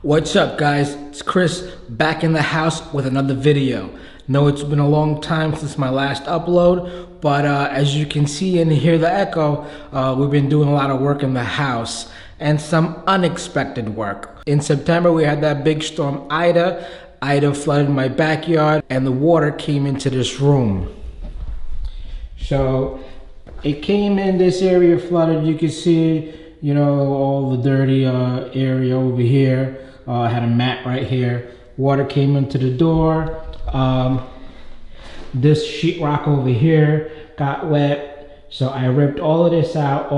What's up, guys? It's Chris back in the house with another video. Know it's been a long time since my last upload, but as you can see and hear the echo, we've been doing a lot of work in the house and some unexpected work. In September, we had that big storm Ida. Ida flooded my backyard and the water came into this room. So it came in this area flooded. You can see, you know, all the dirty area over here. I had a mat right here. Water came into the door. This sheetrock over here got wet. So I ripped all of this out,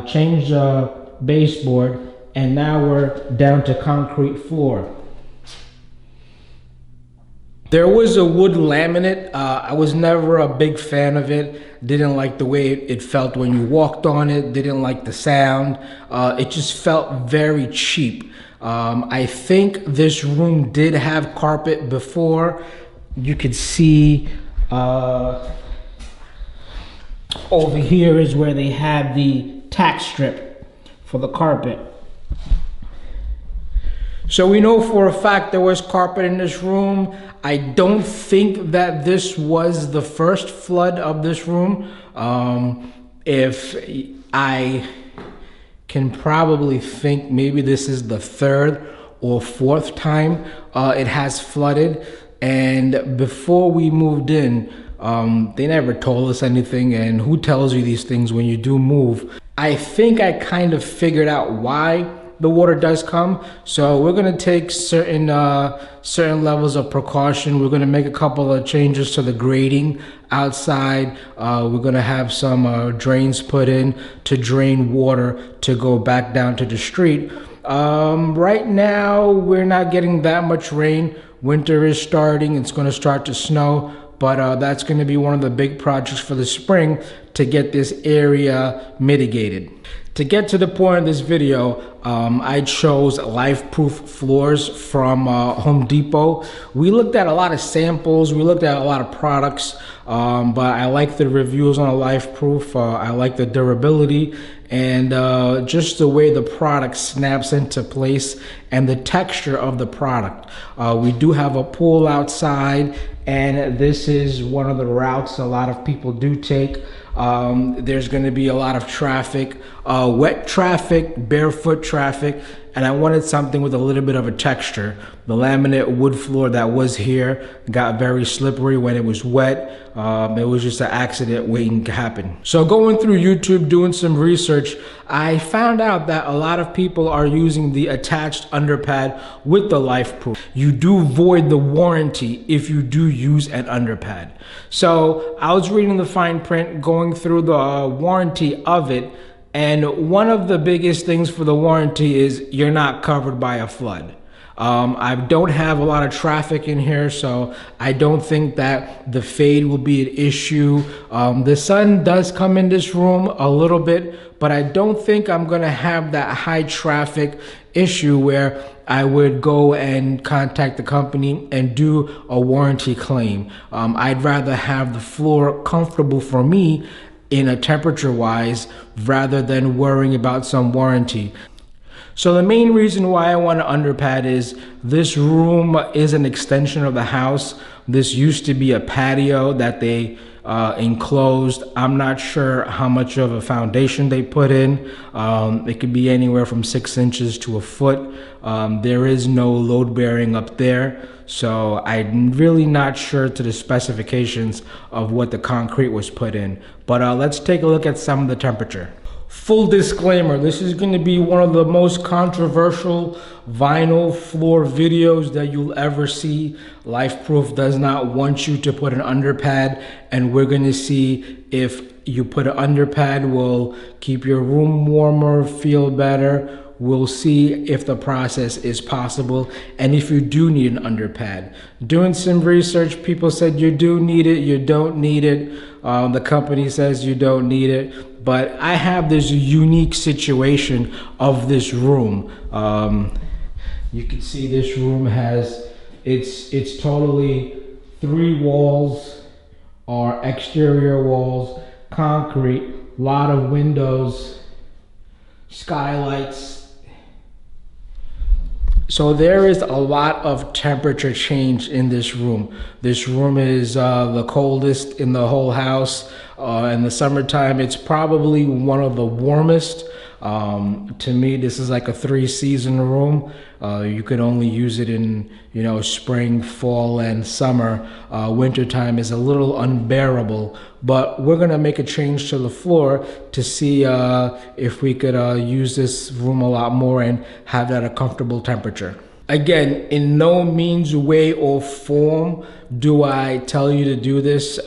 changed the baseboard, and now we're down to concrete floor. There was a wood laminate. I was never a big fan of it. Didn't like the way it felt when you walked on it. Didn't like the sound. It just felt very cheap. I think this room did have carpet before. You could see over here is where they had the tack strip for the carpet. So we know for a fact there was carpet in this room. I don't think that this was the first flood of this room. If I can probably think maybe this is the third or fourth time it has flooded. And before we moved in, they never told us anything. And who tells you these things when you do move? I think I kind of figured out why the water does come. So we're gonna take certain levels of precaution. We're gonna make a couple of changes to the grading outside. We're gonna have some drains put in to drain water to go back down to the street. Right now, we're not getting that much rain. Winter is starting. It's gonna start to snow, but that's gonna be one of the big projects for the spring to get this area mitigated. To get to the point of this video, I chose LifeProof floors from Home Depot. We looked at a lot of samples, we looked at a lot of products, but I like the reviews on LifeProof. I like the durability and just the way the product snaps into place and the texture of the product. We do have a pool outside, and this is one of the routes a lot of people do take. There's going to be a lot of traffic, wet traffic, barefoot traffic, and I wanted something with a little bit of a texture. The laminate wood floor that was here got very slippery when it was wet. It was just an accident waiting to happen. So going through YouTube, doing some research, I found out that a lot of people are using the attached underpad with the LifeProof. You do void the warranty if you do use an underpad. So I was reading the fine print, going through the warranty of it, and one of the biggest things for the warranty is you're not covered by a flood. I don't have a lot of traffic in here, so I don't think that the fade will be an issue. The sun does come in this room a little bit, but I don't think I'm gonna have that high traffic issue where I would go and contact the company and do a warranty claim. I'd rather have the floor comfortable for me in a temperature wise rather than worrying about some warranty. So the main reason why I want an underpad is this room is an extension of the house. This used to be a patio that they enclosed. I'm not sure how much of a foundation they put in. It could be anywhere from 6 inches to a foot. There is no load bearing up there. So I'm really not sure to the specifications of what the concrete was put in. But let's take a look at some of the temperature. Full disclaimer, this is going to be one of the most controversial vinyl floor videos that you'll ever see. LifeProof does not want you to put an underpad, and we're going to see if you put an underpad will keep your room warmer, feel better. We'll see if the process is possible and if you do need an underpad. Doing some research, people said you do need it, you don't need it. The company says you don't need it, but I have this unique situation of this room. You can see this room has, it's totally 3 walls are exterior walls, concrete, lot of windows, skylights. So there is a lot of temperature change in this room. This room is the coldest in the whole house. In the summertime, it's probably one of the warmest. To me, this is like a 3-season room. You could only use it in, spring, fall, and summer. Wintertime is a little unbearable, but we're gonna make a change to the floor to see if we could use this room a lot more and have that a comfortable temperature. Again, in no means, way, or form do I tell you to do this.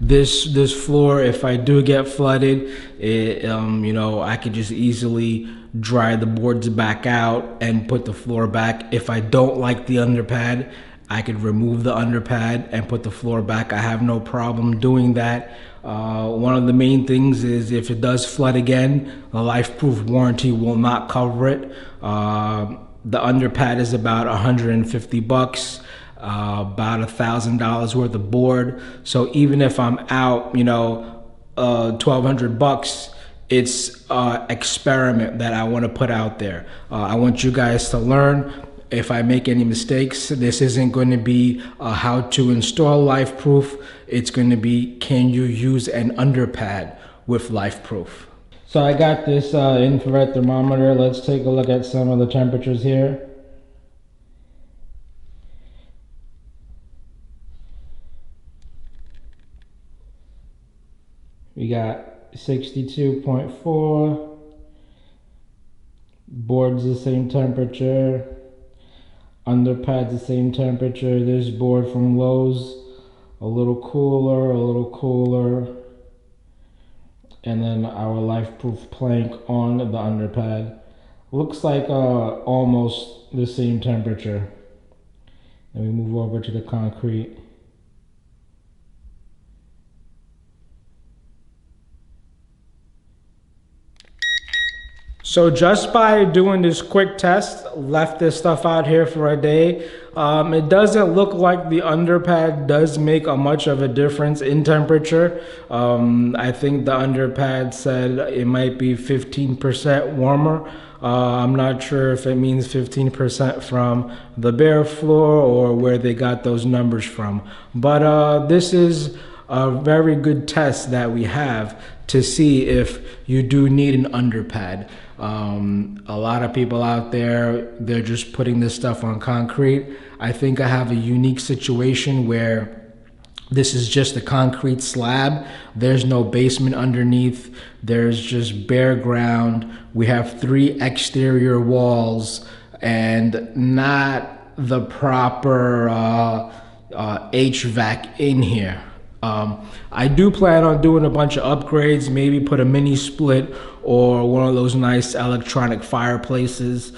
This floor, if I do get flooded, I could just easily dry the boards back out and put the floor back. If I don't like the underpad, I could remove the underpad and put the floor back. I have no problem doing that. One of the main things is if it does flood again, the LifeProof warranty will not cover it. The underpad is about 150 bucks, about $1,000 worth of board. So even if I'm out, 1,200 bucks, it's experiment that I want to put out there. I want you guys to learn. If I make any mistakes, this isn't going to be how to install LifeProof. It's going to be, can you use an underpad with LifeProof? So I got this infrared thermometer. Let's take a look at some of the temperatures here. We got 62.4. Board's the same temperature. Underpad's the same temperature. This board from Lowe's, a little cooler, a little cooler. And then our LifeProof plank on the underpad. Looks like almost the same temperature. Then we move over to the concrete. So just by doing this quick test, left this stuff out here for a day, it doesn't look like the underpad does make much of a difference in temperature. I think the underpad said it might be 15% warmer. I'm not sure if it means 15% from the bare floor or where they got those numbers from. But this is a very good test that we have to see if you do need an underpad. A lot of people out there, they're just putting this stuff on concrete. I think I have a unique situation where this is just a concrete slab. There's no basement underneath. There's just bare ground. We have 3 exterior walls and not the proper HVAC in here. I do plan on doing a bunch of upgrades, maybe put a mini split or one of those nice electronic fireplaces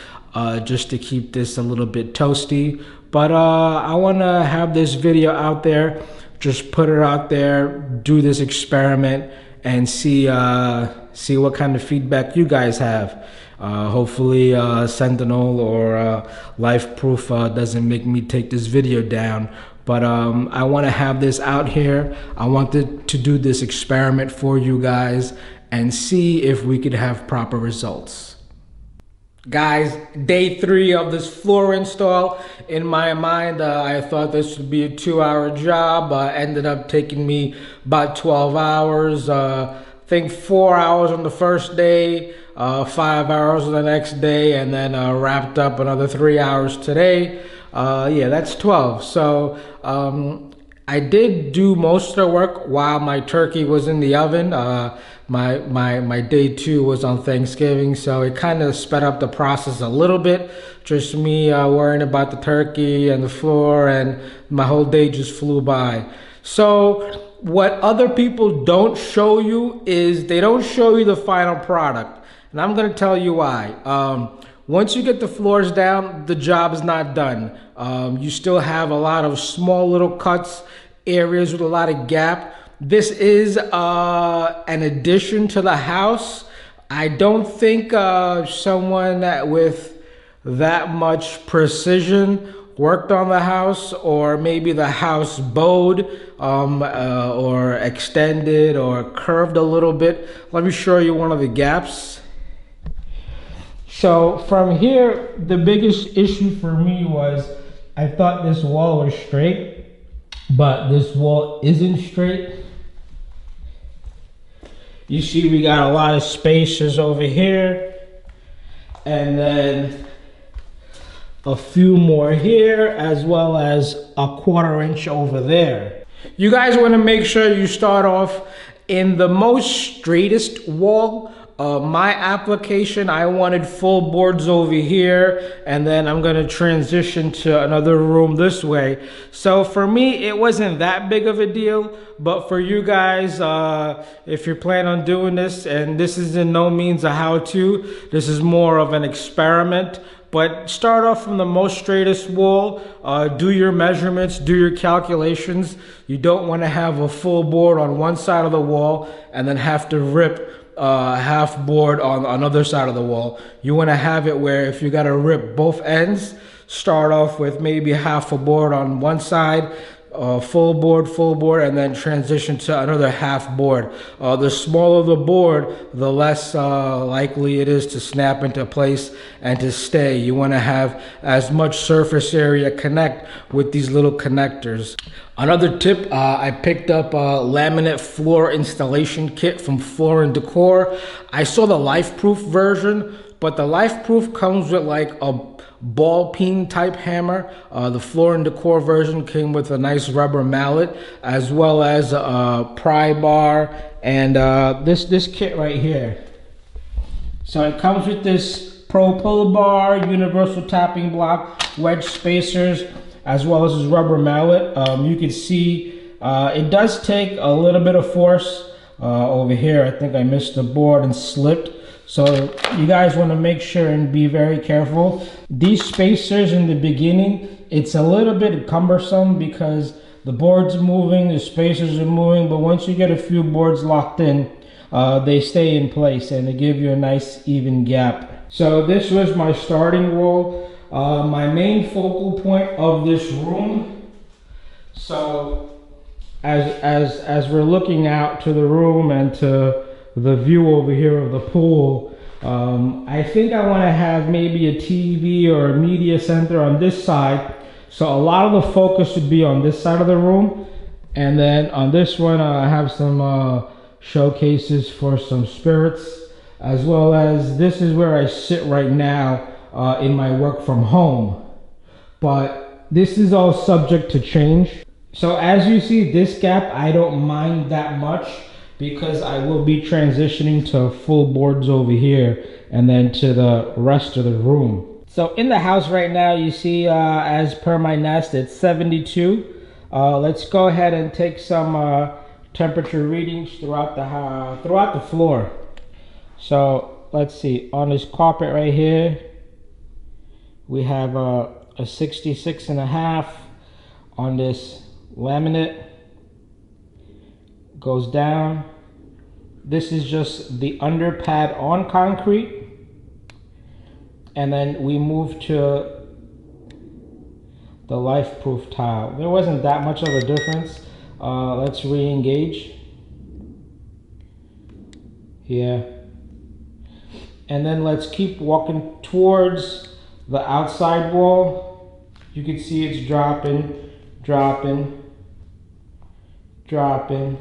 just to keep this a little bit toasty. But I want to have this video out there, just put it out there, do this experiment and see what kind of feedback you guys have. Hopefully Sentinel or LifeProof doesn't make me take this video down. But I want to have this out here. I wanted to do this experiment for you guys and see if we could have proper results. Guys, day 3 of this floor install. In my mind, I thought this would be a 2-hour job. Ended up taking me about 12 hours. I think 4 hours on the first day, 5 hours on the next day, and then wrapped up another 3 hours today. Yeah, that's 12. So I did do most of the work while my turkey was in the oven. My day 2 was on Thanksgiving, so it kind of sped up the process a little bit. Just me worrying about the turkey and the floor, and my whole day just flew by. So what other people don't show you is they don't show you the final product. And I'm gonna tell you why. Once you get the floors down, the job is not done. You still have a lot of small little cuts, areas with a lot of gap. This is an addition to the house. I don't think someone with that much precision worked on the house, or maybe the house bowed or extended or curved a little bit. Let me show you one of the gaps. So from here, the biggest issue for me was I thought this wall was straight, but this wall isn't straight. You see we got a lot of spacers over here, and then a few more here, as well as a 1/4 inch over there. You guys want to make sure you start off in the most straightest wall. My application, I wanted full boards over here, and then I'm gonna transition to another room this way. So for me, it wasn't that big of a deal, but for you guys, if you're planning on doing this, and this is in no means a how-to, this is more of an experiment, but start off from the most straightest wall, do your measurements, do your calculations. You don't wanna have a full board on one side of the wall and then have to rip half board on another side of the wall. You want to have it where if you got to rip both ends, start off with maybe half a board on one side, full board, and then transition to another half board. The smaller the board, the less likely it is to snap into place and to stay. You want to have as much surface area connect with these little connectors. Another tip, I picked up a laminate floor installation kit from Floor and Decor. I saw the LifeProof version, but the LifeProof comes with like a ball peen type hammer. The Floor and Decor version came with a nice rubber mallet, as well as a pry bar, and this kit right here. So it comes with this Pro pull bar, universal tapping block, wedge spacers, as well as this rubber mallet. You can see it does take a little bit of force over here. I think I missed the board and slipped. So you guys want to make sure and be very careful. These spacers in the beginning, it's a little bit cumbersome because the board's moving, the spacers are moving, but once you get a few boards locked in, they stay in place and they give you a nice even gap. So this was my starting roll. My main focal point of this room. So as we're looking out to the room and to the view over here of the pool, I think I want to have maybe a TV or a media center on this side. So a lot of the focus would be on this side of the room, and then on this one I have some showcases for some spirits, as well as this is where I sit right now in my work from home. But this is all subject to change. So as you see, this gap I don't mind that much because I will be transitioning to full boards over here and then to the rest of the room. So in the house right now, you see as per my Nest, it's 72. Let's go ahead and take some temperature readings throughout the floor. So let's see, on this carpet right here, we have a 66.5. On this laminate, goes down. This is just the underpad on concrete, and then we move to the LifeProof tile. There wasn't that much of a difference. Let's re-engage here, and then let's keep walking towards the outside wall. You can see it's dropping, dropping, dropping.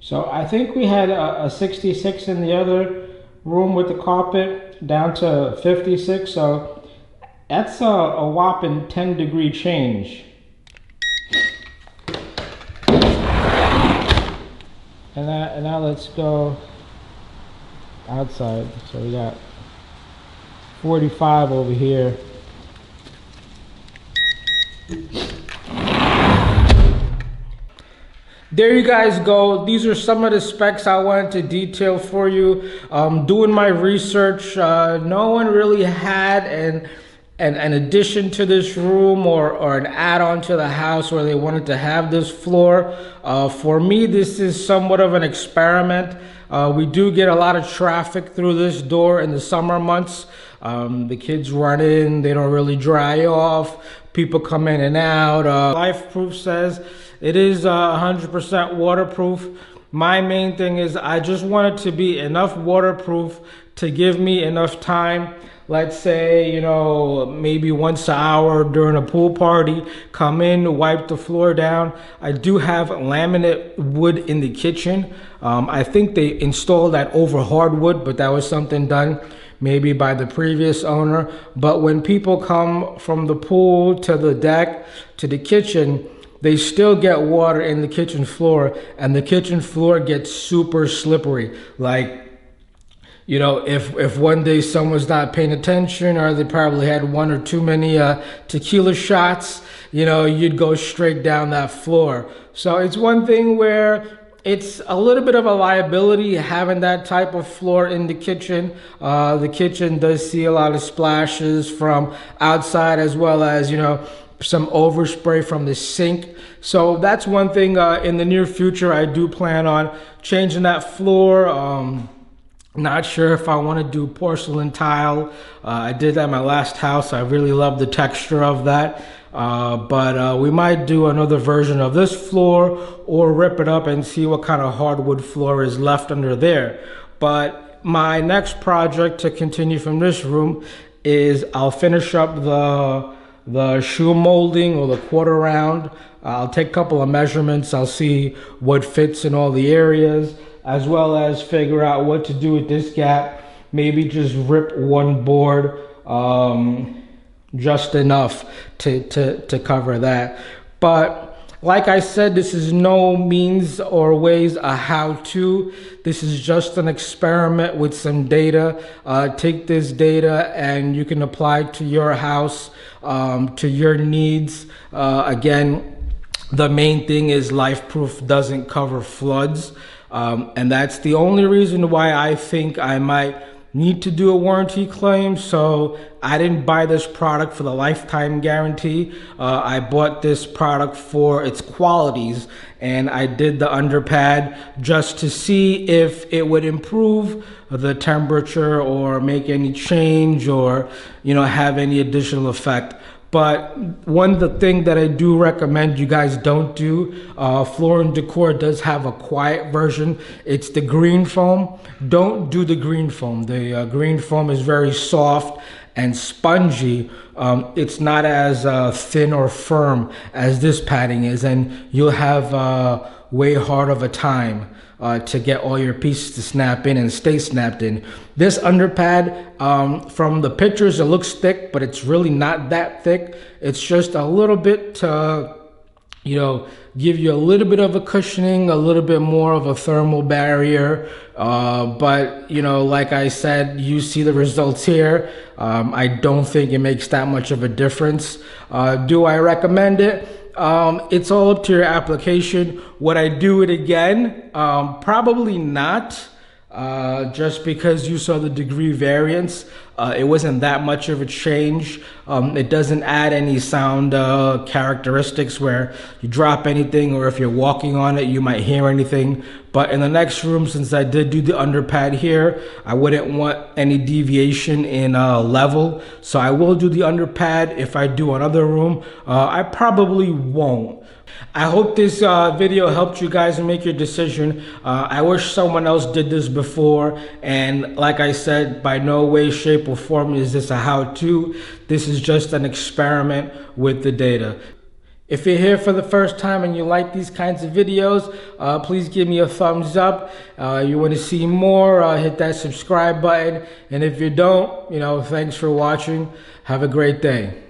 So I think we had a 66 in the other room with the carpet, down to 56. So that's a whopping 10-degree change. And now let's go outside. So we got 45 over here. There you guys go. These are some of the specs I wanted to detail for you. Doing my research, no one really had an addition to this room or an add-on to the house where they wanted to have this floor. For me, this is somewhat of an experiment. We do get a lot of traffic through this door in the summer months. The kids run in, they don't really dry off. people come in and out. LifeProof says it is 100% waterproof. My main thing is I just want it to be enough waterproof to give me enough time. Let's say, you know, maybe once an hour during a pool party, come in, wipe the floor down. I do have laminate wood in the kitchen. I think they installed that over hardwood, but that was something done maybe by the previous owner. But when people come from the pool to the deck to the kitchen, they still get water in the kitchen floor, and the kitchen floor gets super slippery. Like, you know, if one day someone's not paying attention, or they probably had one or too many tequila shots, you know, you'd go straight down that floor. So it's one thing where it's a little bit of a liability having that type of floor in the kitchen. The kitchen does see a lot of splashes from outside, as well as, you know, some overspray from the sink. So that's one thing in the near future I do plan on changing that floor. Not sure if I want to do porcelain tile. I did that in my last house. I really love the texture of that. But we might do another version of this floor, or rip it up and see what kind of hardwood floor is left under there. But my next project to continue from this room is I'll finish up the shoe molding, or the quarter round. I'll take a couple of measurements. I'll see what fits in all the areas, as well as figure out what to do with this gap. Maybe just rip one board, just enough to cover that. But like I said, this is no means or ways a how-to. This is just an experiment with some data. Take this data and you can apply it to your house, to your needs. Again, the main thing is LifeProof doesn't cover floods. And that's the only reason why I think I might need to do a warranty claim. So I didn't buy this product for the lifetime guarantee. I bought this product for its qualities, and I did the Underpad just to see if it would improve the temperature or make any change, or, you know, have any additional effect. But one the thing that I do recommend you guys don't do, Floor and Decor does have a quiet version. It's the green foam. Don't do the green foam. The green foam is very soft and spongy. It's not as thin or firm as this padding is, and you'll have way hard of a time to get all your pieces to snap in and stay snapped in. This Underpad, from the pictures, it looks thick, but it's really not that thick. It's just a little bit to, you know, give you a little bit of a cushioning, a little bit more of a thermal barrier. But, you know, like I said, you see the results here. I don't think it makes that much of a difference. Do I recommend it? It's all up to your application. Would I do it again? Probably not. Just because you saw the degree variance. It wasn't that much of a change. It doesn't add any sound characteristics where you drop anything, or if you're walking on it, you might hear anything. But in the next room, since I did do the Underpad here, I wouldn't want any deviation in level. So I will do the Underpad. If I do another room, I probably won't. I hope this video helped you guys make your decision. I wish someone else did this before, and like I said, by no way, shape, or form is this a how-to. This is just an experiment with the data. If you're here for the first time and you like these kinds of videos, please give me a thumbs up. You want to see more, hit that subscribe button. And if you don't, you know, thanks for watching. Have a great day.